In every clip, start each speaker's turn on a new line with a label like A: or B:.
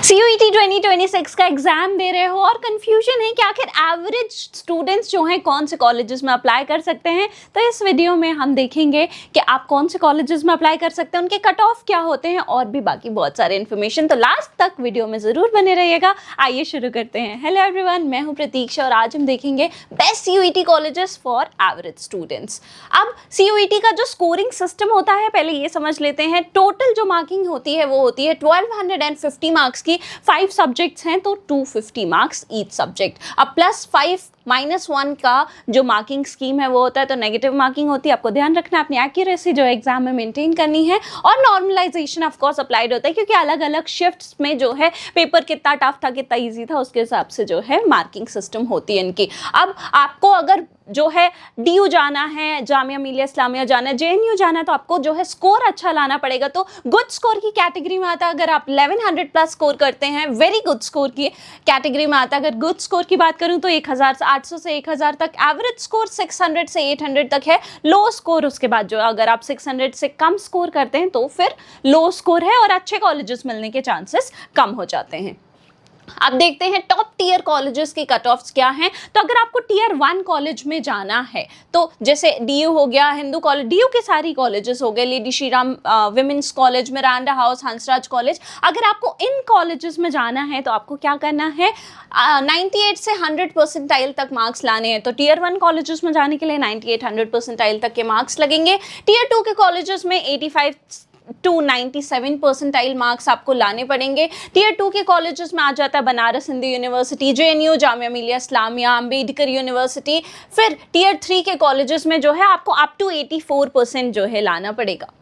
A: CUET 2026 का exam दे रहे हो और कंफ्यूजन है कि आखिर एवरेज स्टूडेंट्स जो हैं कौन से कॉलेजेस में अप्लाई कर सकते हैं। तो इस वीडियो में हम देखेंगे कि आप कौन से कॉलेजेस में अप्लाई कर सकते हैं, उनके कट ऑफ क्या होते हैं और भी बाकी बहुत सारे इन्फॉर्मेशन। तो लास्ट तक वीडियो में ज़रूर बने रहिएगा। आइए शुरू करते हैं। हेलो एवरीवन, मैं हूँ प्रतीक्षा और आज हम देखेंगे best CUET colleges for average students. अब CUET का जो स्कोरिंग सिस्टम होता है, पहले ये समझ लेते हैं। टोटल जो मार्किंग होती है वो होती है 1250 मार्क्स की। 5 सब्जेक्ट्स हैं तो 250 मार्क्स ईच सब्जेक्ट। अब +5 -1 का जो मार्किंग स्कीम है वो होता है, तो नेगेटिव मार्किंग होती है। आपको ध्यान रखना है अपनी एक्यूरेसी जो एग्जाम में मेंटेन करनी है। और नॉर्मलाइजेशन ऑफ कोर्स अप्लाइड होता है, क्योंकि अलग अलग शिफ्ट्स में जो है पेपर कितना टफ था कितना ईजी था उसके हिसाब से जो है मार्किंग सिस्टम होती है इनकी। अब आपको अगर जो है DU जाना है, जामिया मिलिया इस्लामिया जाना है, JNU जाना है, तो आपको जो है स्कोर अच्छा लाना पड़ेगा। तो गुड स्कोर की कैटेगरी में आता है अगर आप 1100+ स्कोर करते हैं, वेरी गुड स्कोर की कैटेगरी में आता है। अगर गुड स्कोर की बात करूं तो 1800 से 1000 तक, एवरेज स्कोर 600 से 800 तक है। लो स्कोर उसके बाद जो अगर आप 600 से कम स्कोर करते हैं तो फिर लो स्कोर है और अच्छे कॉलेजेस मिलने के चांसेस कम हो जाते हैं। अब देखते हैं टॉप टियर कॉलेजेस की कट ऑफ्स क्या हैं। तो अगर आपको टियर 1 कॉलेज में जाना है तो जैसे DU हो गया, हिंदू कॉलेज, DU के सारी कॉलेजेस हो गए, lady Shri Ram women's college, Miranda house, Hansraj college. अगर आपको इन कॉलेजेस में जाना है तो आपको क्या करना है, 98 से 100 परसेंटाइल तक मार्क्स लाने हैं। तो टियर 1 कॉलेजेस में जाने के लिए 98-100 परसेंटाइल तक के मार्क्स लगेंगे। टियर 2 के कॉलेजेस में 85 to 97 परसेंटाइल मार्क्स आपको लाने पड़ेंगे। टियर 2 के कॉलेजेस में आ जाता है Banaras Hindu university, JNU, Jamia Millia Islamia, Ambedkar university. फिर टियर 3 के कॉलेजेस में जो है आपको अप टू 84% जो है लाना पड़ेगा।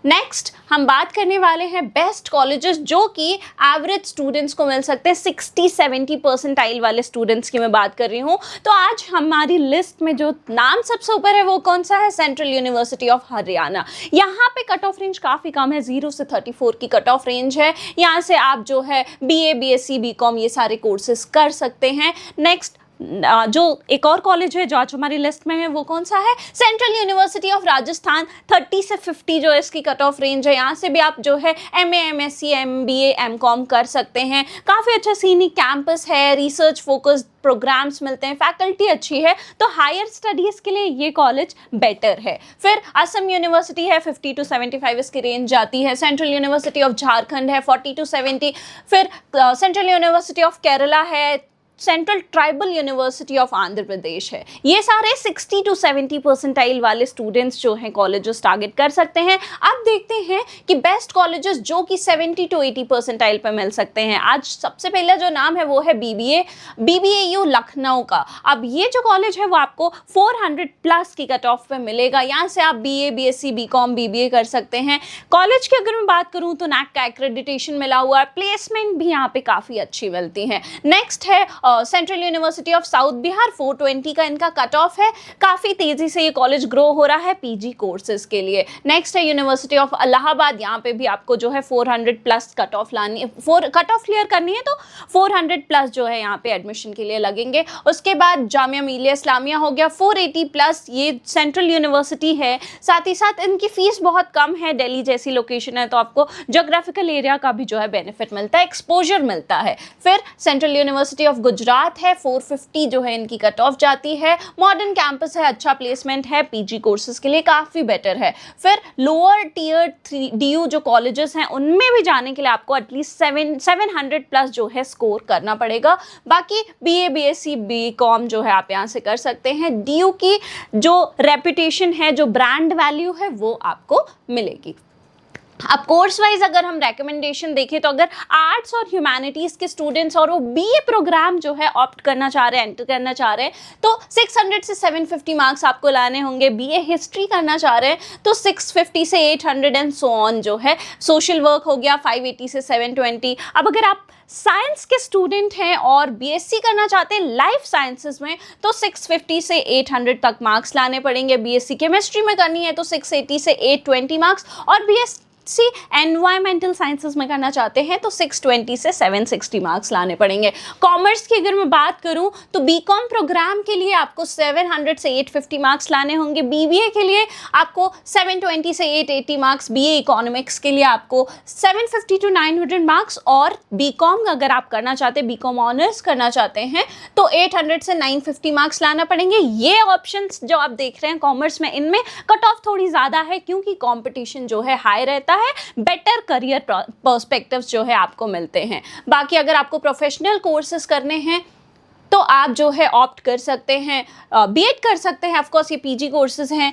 A: नेक्स्ट हम बात करने वाले हैं बेस्ट कॉलेजेस जो कि एवरेज स्टूडेंट्स को मिल सकते हैं। 60-70 परसेंटाइल वाले स्टूडेंट्स की मैं बात कर रही हूँ। तो आज हमारी लिस्ट में जो नाम सबसे ऊपर है वो कौन सा है, सेंट्रल यूनिवर्सिटी ऑफ हरियाणा। यहाँ पे कट ऑफ रेंज काफ़ी कम है, 0 से 34 की कट ऑफ रेंज है। यहाँ से आप जो है BA, BSc, BCom ये सारे कोर्सेज कर सकते हैं। नेक्स्ट जो एक और कॉलेज है जो आज हमारी लिस्ट में है वो कौन सा है, सेंट्रल यूनिवर्सिटी ऑफ राजस्थान। 30 से 50 जो इसकी कट ऑफ रेंज है। यहाँ से भी आप जो है MA, MSc, MBA, MCom कर सकते हैं। काफ़ी अच्छा सीनिक कैंपस है, रिसर्च फोकस्ड प्रोग्राम्स मिलते हैं, फैकल्टी अच्छी है, तो हायर स्टडीज़ के लिए ये कॉलेज बेटर है। फिर असम यूनिवर्सिटी है, 50 to 75 इसकी रेंज जाती है। सेंट्रल यूनिवर्सिटी ऑफ झारखंड है, 40 to 70। फिर सेंट्रल यूनिवर्सिटी ऑफ केरला है, central tribal university of Andhra Pradesh है। ये सारे 60 to 70 परसेंटाइल वाले स्टूडेंट्स जो हैं कॉलेजेस टारगेट कर सकते हैं। अब देखते हैं कि बेस्ट कॉलेजेस जो कि 70 to 80 परसेंटाइल पर मिल सकते हैं। आज सबसे पहला जो नाम है वो है BBAU लखनऊ का। अब ये जो कॉलेज है वो आपको 400+ की कट ऑफ पे मिलेगा। यहाँ से आप BA, BSc, BCom, BBA कर सकते हैं। कॉलेज की अगर मैं बात करूँ तो NAC का एक्रेडिटेशन मिला हुआ है, प्लेसमेंट भी यहाँ पे काफ़ी अच्छी मिलती है। नेक्स्ट है central university of south Bihar, 420 का इनका कट ऑफ है। काफ़ी तेज़ी से ये कॉलेज ग्रो हो रहा है PG कोर्सेज के लिए। नेक्स्ट है यूनिवर्सिटी ऑफ इलाहाबाद। यहाँ पे भी आपको जो है 400+ कट ऑफ लानी है, कट ऑफ क्लियर करनी है तो 400+ जो है यहाँ पे एडमिशन के लिए लगेंगे। उसके बाद जामिया मिलिया इस्लामिया हो गया, 480+। ये सेंट्रल यूनिवर्सिटी है, साथ ही साथ इनकी फ़ीस बहुत कम है। दिल्ली जैसी लोकेशन है तो आपको जोग्राफिकल एरिया का भी जो है बेनिफिट मिलता है, एक्सपोजर मिलता है। फिर सेंट्रल यूनिवर्सिटी ऑफ गुजरात है, 450 जो है इनकी कट ऑफ जाती है। मॉडर्न कैंपस है, अच्छा प्लेसमेंट है, PG कोर्सेज के लिए काफ़ी बेटर है। फिर लोअर टियर 3 DU जो कॉलेजेस हैं उनमें भी जाने के लिए आपको एटलीस्ट 700+ जो है स्कोर करना पड़ेगा। बाकी BA, BSc, BCom जो है आप यहाँ से कर सकते हैं। DU की जो रेपुटेशन है, जो ब्रांड वैल्यू है वो आपको मिलेगी। अब कोर्स वाइज अगर हम रेकमेंडेशन देखें तो अगर आर्ट्स और ह्यूमैनिटीज़ के स्टूडेंट्स और वो BA प्रोग्राम जो है ऑप्ट करना चाह रहे हैं, एंटर करना चाह रहे हैं, तो 600 से 750 मार्क्स आपको लाने होंगे। BA हिस्ट्री करना चाह रहे हैं तो 650 से 800 एंड सो ऑन जो है। सोशल वर्क हो गया 580 से 720। अब अगर आप साइंस के स्टूडेंट हैं और BSc करना चाहते हैं लाइफ साइंसेज में तो 650 से 800 तक मार्क्स लाने पड़ेंगे। BSc केमिस्ट्री में करनी है तो 680 से 820 मार्क्स, और सी एनवायरमेंटल साइंसेज में करना चाहते हैं तो 620 से 760 मार्क्स लाने पड़ेंगे। कॉमर्स की अगर मैं बात करूं तो बीकॉम प्रोग्राम के लिए आपको 700 से 850 मार्क्स लाने होंगे, बीबीए के लिए आपको 720 से 880 मार्क्स, बीए इकोनॉमिक्स के लिए आपको 750 टू 900 मार्क्स, और बीकॉम अगर आप करना चाहते हैं, बीकॉम ऑनर्स करना चाहते हैं तो 800 से 950 मार्क्स लाना पड़ेंगे। ये ऑप्शंस जो आप देख रहे हैं कॉमर्स में, इनमें कट ऑफ थोड़ी ज़्यादा है क्योंकि कंपटीशन जो है हाई रहता है, बेटर करियर पर्सपेक्टिव्स जो है आपको मिलते हैं। बाकी अगर आपको प्रोफेशनल कोर्सेज करने हैं तो आप जो है ऑप्ट कर सकते हैं, बीएड कर सकते हैं, ऑफकोर्स ये पीजी कोर्सेज हैं,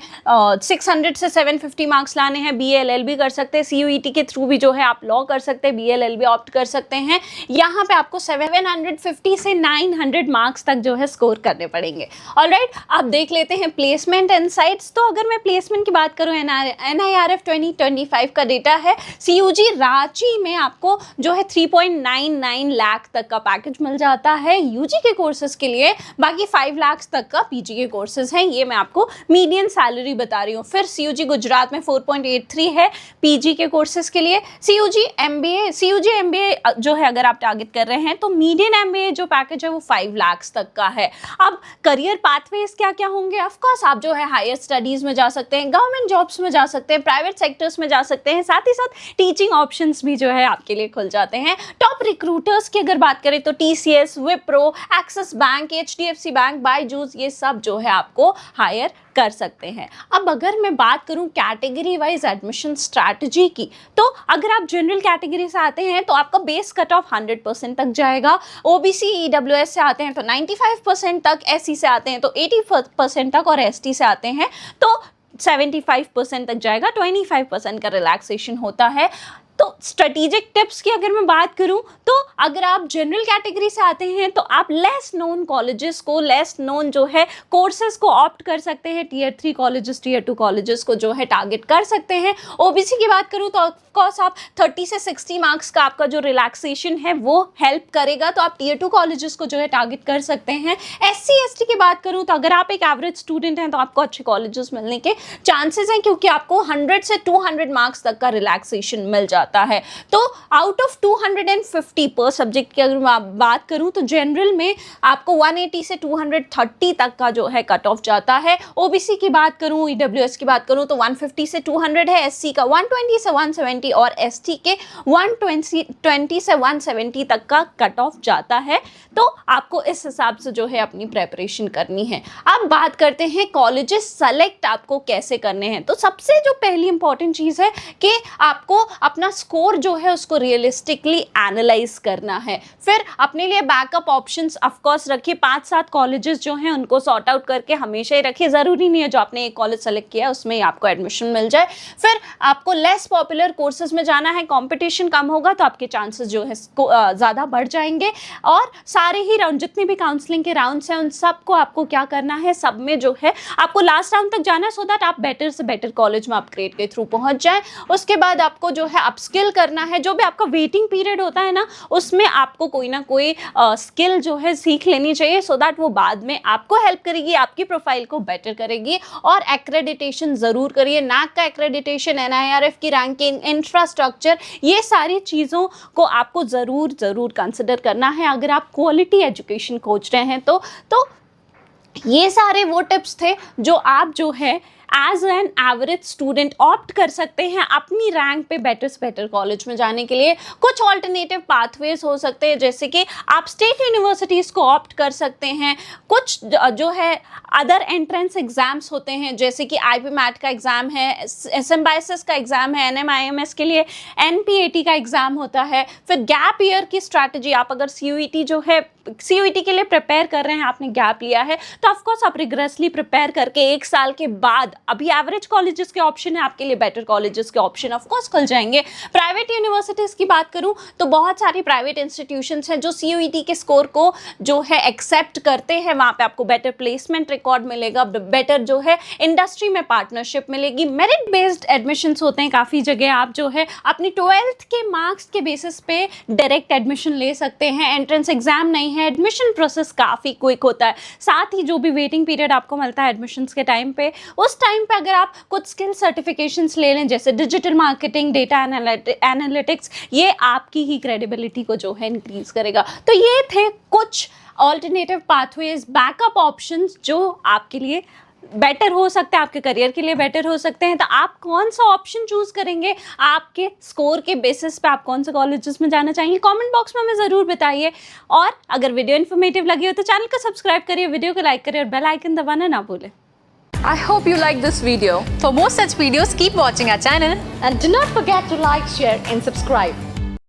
A: 600 से 750 मार्क्स लाने हैं, बीए एलएलबी कर सकते हैं, सीयूईटी के थ्रू भी जो है आप लॉ कर सकते हैं, बीए एलएलबी ऑप्ट कर सकते हैं। यहाँ पे आपको 750 से 900 मार्क्स तक जो है स्कोर करने पड़ेंगे। ऑलराइट, अब देख लेते हैं प्लेसमेंट इनसाइट्स। तो अगर मैं प्लेसमेंट की बात करूँ, NIRF 2025 का डेटा है, सीयूजी रांची में आपको जो है 3.99 लाख तक का पैकेज मिल जाता है यूजी के कोर्सेज के लिए, बाकी 5 लाख तक का पीजी के कोर्सेज हैं। ये मैं आपको मीडियन सैलरी बता रही हूँ। फिर सीयूजी गुजरात में 4.83 है पीजी के कोर्सेज के लिए। सीयूजी एमबीए जो है अगर आप टारगेट कर रहे हैं तो मीडियन एमबीए जो पैकेज है वो 5 लाख तक का है। अब करियर पाथवेज क्या क्या होंगे? ऑफकोर्स आप जो है हायर स्टडीज में जा सकते हैं, गवर्नमेंट जॉब्स में जा सकते हैं, प्राइवेट सेक्टर्स में जा सकते हैं, साथ ही साथ टीचिंग ऑप्शंस भी जो है आपके लिए खुल जाते हैं। टॉप रिक्रूटर्स की अगर बात करें तो TCS, Wipro, axis bank, HDFC bank, Byju's, ये सब जो है आपको हायर कर सकते हैं। अब अगर मैं बात करूं कैटेगरी वाइज एडमिशन स्ट्रैटेजी की, तो अगर आप जनरल कैटेगरी से आते हैं तो आपका बेस कट ऑफ 100% तक जाएगा, OBC EWS से आते हैं तो 95% तक, SC से आते हैं तो 80% तक, और ST से आते हैं तो 75% तक जाएगा, 25% का रिलैक्सेशन होता है। तो स्ट्रेटेजिक टिप्स की अगर मैं बात करूं तो अगर आप जनरल कैटेगरी से आते हैं तो आप लेस नोन कॉलेजेस को, लेस नोन जो है कोर्सेज को ऑप्ट कर सकते हैं, Tier 3 कॉलेजेस, Tier 2 कॉलेजेस को जो है टारगेट कर सकते हैं। OBC की बात करूं तो ऑफकोर्स आप 30 से 60 मार्क्स का आपका जो रिलैक्सेशन है वो हेल्प करेगा, तो आप Tier 2 कॉलेजेस को जो है टारगेट कर सकते हैं। SC ST की बात करूं तो अगर आप एक एवरेज स्टूडेंट हैं तो आपको अच्छे कॉलेजेस मिलने के चांसेस हैं क्योंकि आपको 100 से 200 मार्क्स तक का रिलैक्सेशन मिल जाता है। तो आउट ऑफ 250 पर सब्जेक्ट की अगर मैं बात करूं तो जनरल में आपको 180 से 230 तक का जो है कट ऑफ जाता है। OBC की बात करूं, EWS की बात करूं तो 150 से 200 है, SC का 120 से 170 और ST के 120 से 170 तक का कट ऑफ जाता है। तो आपको इस हिसाब से जो है अपनी प्रेपरेशन करनी है। अब बात करते हैं कॉलेजेस सेलेक्ट आपको कैसे करने हैं। तो सबसे जो पहली इंपॉर्टेंट चीज़ है कि आपको अपना स्कोर जो है उसको रियलिस्टिकली एनालाइज करना है। फिर अपने लिए बैकअप ऑप्शंस ऑफकोर्स रखिए, 5-7 कॉलेजेस जो हैं उनको सॉर्ट आउट करके हमेशा ही रखिए। ज़रूरी नहीं है जो आपने एक कॉलेज सेलेक्ट किया उसमें ही आपको एडमिशन मिल जाए। फिर आपको लेस पॉपुलर कोर्सेज में जाना है, कंपटीशन कम होगा तो आपके चांसेस जो है ज़्यादा बढ़ जाएंगे। और सारे ही राउंड, जितने भी काउंसलिंग के राउंड्स हैं उन सबको आपको क्या करना है, सब में जो है आपको लास्ट राउंड तक जाना है सो दैट आप बेटर से बेटर कॉलेज में अपग्रेड के थ्रू पहुँच जाए। उसके बाद आपको जो है स्किल करना है, जो भी आपका वेटिंग पीरियड होता है ना उसमें आपको कोई ना कोई स्किल जो है सीख लेनी चाहिए सो दैट वो बाद में आपको हेल्प करेगी, आपकी प्रोफाइल को बेटर करेगी। और एक्रेडिटेशन ज़रूर करिए, NAAC का एक्रेडिटेशन, NIRF की रैंकिंग, इंफ्रास्ट्रक्चर, ये सारी चीज़ों को आपको ज़रूर कंसिडर करना है अगर आप क्वालिटी एजुकेशन खोज रहे हैं तो ये सारे वो टिप्स थे जो आप जो है as an average student opt कर सकते हैं अपनी रैंक पे बेटर से बेटर कॉलेज में जाने के लिए। कुछ ऑल्टरनेटिव पाथवेज हो सकते हैं जैसे कि आप स्टेट यूनिवर्सिटीज़ को ऑप्ट कर सकते हैं। कुछ जो है अदर एंट्रेंस एग्ज़ाम्स होते हैं जैसे कि IB मैट का एग्ज़ाम है, SMBISS का एग्ज़ाम है, NMIMS के लिए NPAT का एग्ज़ाम होता है। फिर गैप ईयर की स्ट्रैटेजी, आप अगर CUET के लिए प्रिपेयर कर रहे हैं, आपने गैप लिया है तो ऑफकोर्स आप रिग्रेसली प्रिपेयर करके 1 साल के बाद अभी एवरेज कॉलेजेस के ऑप्शन है, आपके लिए बेटर कॉलेजेस के ऑप्शन ऑफकोर्स खुल जाएंगे। प्राइवेट यूनिवर्सिटीज़ की बात करूं तो बहुत सारी प्राइवेट इंस्टीट्यूशंस हैं जो CUET के स्कोर को जो है एक्सेप्ट करते हैं, वहाँ पे आपको बेटर प्लेसमेंट रिकॉर्ड मिलेगा, बेटर जो है इंडस्ट्री में पार्टनरशिप मिलेगी। मेरिट बेस्ड एडमिशन्स होते हैं काफ़ी जगह, आप जो है अपनी 12th के मार्क्स के बेसिस पे डायरेक्ट एडमिशन ले सकते हैं, एंट्रेंस एग्जाम नहीं है, एडमिशन प्रोसेस काफ़ी क्विक होता है। साथ ही जो भी वेटिंग पीरियड आपको मिलता है एडमिशन्स के टाइम पे, उस टाइम टाइम पे अगर आप कुछ स्किल सर्टिफिकेशंस ले लें, जैसे डिजिटल मार्केटिंग, डेटा एनालिटिक्स, ये आपकी ही क्रेडिबिलिटी को जो है इंक्रीज करेगा। तो ये थे कुछ ऑल्टरनेटिव पाथवेज, बैकअप ऑप्शंस जो आपके लिए बेटर हो सकते हैं, आपके करियर के लिए बेटर हो सकते हैं। तो आप कौन सा ऑप्शन चूज करेंगे, आपके स्कोर के बेसिस पे आप कौन से कॉलेजेस में जाना चाहेंगे, कमेंट बॉक्स में हमें ज़रूर बताइए। और अगर वीडियो इन्फॉर्मेटिव लगी हो तो चैनल को सब्सक्राइब करिए, वीडियो को लाइक करिए और बेल आइकन दबाना ना भूलें।
B: I hope you like this video. For more such videos, keep watching our channel.
C: And do not forget to like, share and subscribe.